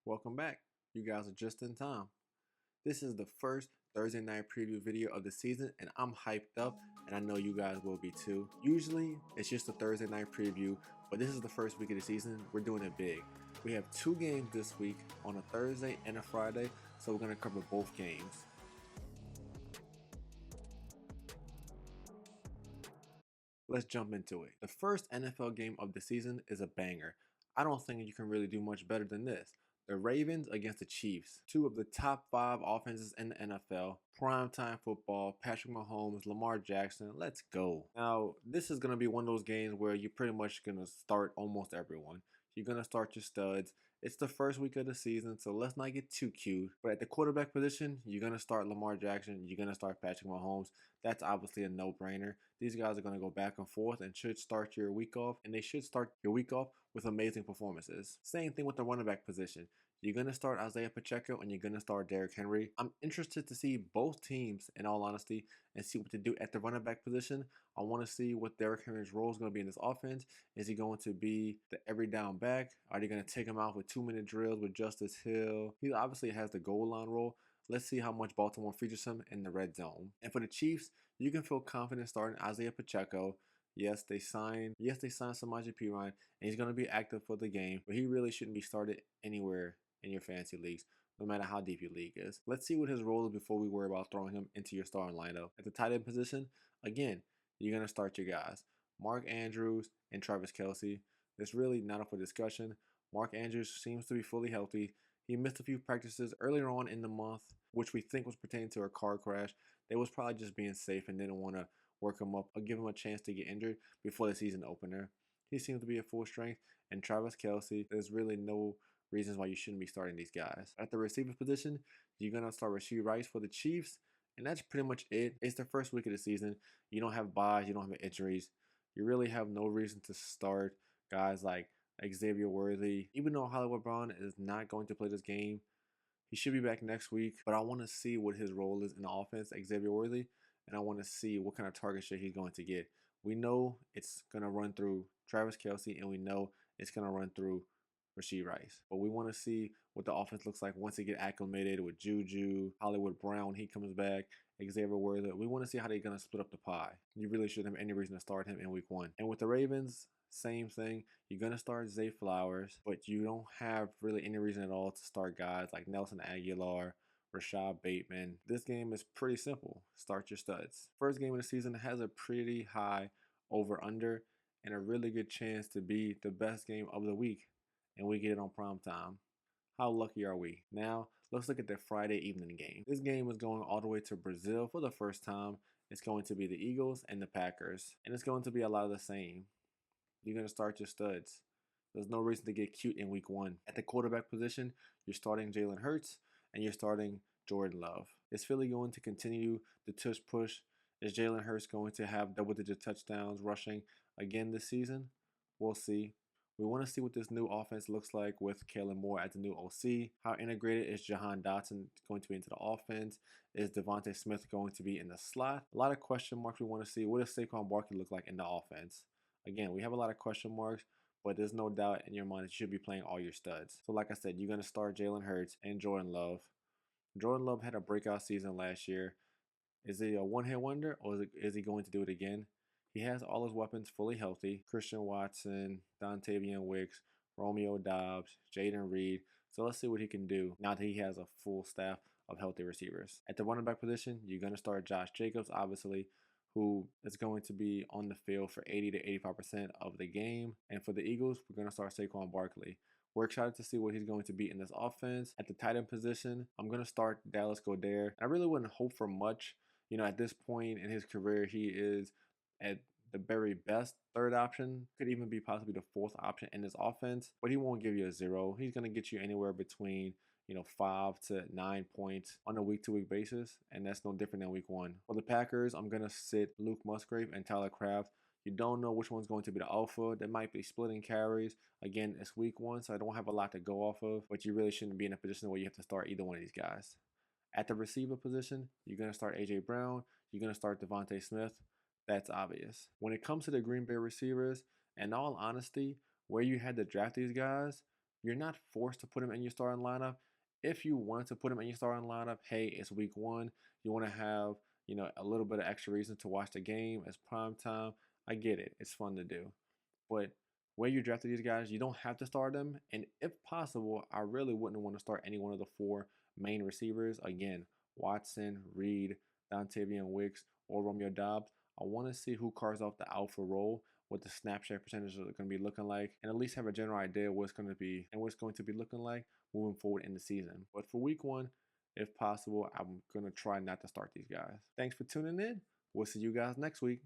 Welcome back. You guys are just in time. This is the first Thursday night preview video of the season, and I'm hyped up, and I know you guys will be too. Usually, it's just a Thursday night preview, but this is the first week of the season. We're doing it big. We have two games this week on a Thursday and a Friday, so we're going to cover both games. Let's jump into it. The first NFL game of the season is a banger. I don't think you can really do much better than this. The Ravens against the Chiefs, two of the top five offenses in the NFL, primetime football, Patrick Mahomes, Lamar Jackson, let's go. Now, this is going to be one of those games where you're pretty much going to start almost everyone. You're going to start your studs. It's the first week of the season, so let's not get too cute. But at the quarterback position, you're going to start Lamar Jackson. You're going to start Patrick Mahomes. That's obviously a no-brainer. These guys are going to go back and forth and should start your week off, and they should start your week off with amazing performances. Same thing with the running back position. You're going to start Isaiah Pacheco and you're going to start Derrick Henry. I'm interested to see both teams, in all honesty, and see what they do at the running back position. I want to see what Derrick Henry's role is going to be in this offense. Is he going to be the every down back? Are they going to take him out with 2-minute drills with Justice Hill? He obviously has the goal line role. Let's see how much Baltimore features him in the red zone. And for the Chiefs, you can feel confident starting Isaiah Pacheco. Yes, they signed Samaje Perine, and he's going to be active for the game, but he really shouldn't be started anywhere in your fantasy leagues, no matter how deep your league is. Let's see what his role is before we worry about throwing him into your starting lineup. At the tight end position, again, you're going to start your guys. Mark Andrews and Travis Kelce. It's really not up for discussion. Mark Andrews seems to be fully healthy. He missed a few practices earlier on in the month, which we think was pertaining to a car crash. They was probably just being safe and didn't want to work him up or give him a chance to get injured before the season opener. He seems to be at full strength, and Travis Kelce, there's really no reasons why you shouldn't be starting these guys. At the receiver position, you're going to start Rashee Rice for the Chiefs, and that's pretty much it. It's the first week of the season. You don't have buys, you don't have injuries. You really have no reason to start guys like Xavier Worthy. Even though Hollywood Brown is not going to play this game, he should be back next week, but I want to see what his role is in the offense, Xavier Worthy, and I want to see what kind of target share he's going to get. We know it's going to run through Travis Kelce, and we know it's going to run through Rashee Rice. But we want to see what the offense looks like once they get acclimated with Juju, Hollywood Brown, he comes back, Xavier Worthy. We want to see how they're going to split up the pie. You really shouldn't have any reason to start him in week one. And with the Ravens, same thing. You're going to start Zay Flowers, but you don't have really any reason at all to start guys like Nelson Aguilar, Rashad Bateman. This game is pretty simple. Start your studs. First game of the season has a pretty high over-under and a really good chance to be the best game of the week, and we get it on prime time. How lucky are we? Now, let's look at the Friday evening game. This game is going all the way to Brazil for the first time. It's going to be the Eagles and the Packers, and it's going to be a lot of the same. You're going to start your studs. There's no reason to get cute in week one. At the quarterback position, you're starting Jalen Hurts and you're starting Jordan Love. Is Philly going to continue the tush push? Is Jalen Hurts going to have double-digit touchdowns rushing again this season? We'll see. We want to see what this new offense looks like with Kellen Moore as the new OC. How integrated is Jahan Dotson going to be into the offense? Is Devontae Smith going to be in the slot? A lot of question marks we want to see. What does Saquon Barkley look like in the offense? Again, we have a lot of question marks, but there's no doubt in your mind that you should be playing all your studs. So like I said, you're going to start Jalen Hurts and Jordan Love. Jordan Love had a breakout season last year. Is he a one-hit wonder, or is he going to do it again? He has all his weapons fully healthy. Christian Watson, Dontavian Wicks, Romeo Doubs, Jaden Reed. So let's see what he can do now that he has a full staff of healthy receivers. At the running back position, you're going to start Josh Jacobs, obviously, who is going to be on the field for 80 to 85% of the game. And for the Eagles, we're going to start Saquon Barkley. We're excited to see what he's going to be in this offense. At the tight end position, I'm going to start Dallas Goedert. I really wouldn't hope for much. You know, at this point in his career, he is at the very best third option, could even be possibly the fourth option in this offense, but he won't give you a zero. He's going to get you anywhere between 5 to 9 points on a week-to-week basis, and that's no different than week one. For the Packers, I'm going to sit Luke Musgrave and Tyler Kraft. You don't know which one's going to be the alpha. They might be splitting carries. Again, it's week one, so I don't have a lot to go off of, but you really shouldn't be in a position where you have to start either one of these guys. At the receiver position, you're going to start A.J. Brown. You're going to start Devontae Smith. That's obvious. When it comes to the Green Bay receivers, in all honesty, where you had to draft these guys, You're not forced to put him in your starting lineup. If you wanted to put him in your starting lineup, hey, it's week one. You want to have, a little bit of extra reason to watch the game. It's prime time. I get it. It's fun to do. But where you drafted these guys, you don't have to start them. And if possible, I really wouldn't want to start any one of the four main receivers. Again, Watson, Reed, Dontavian Wicks, or Romeo Dobbs. I want to see who carves off the alpha role, what the snap share percentages are going to be looking like, and at least have a general idea what it's going to be and what it's going to be looking like moving forward in the season. But for week one, if possible, I'm going to try not to start these guys. Thanks for tuning in. We'll see you guys next week.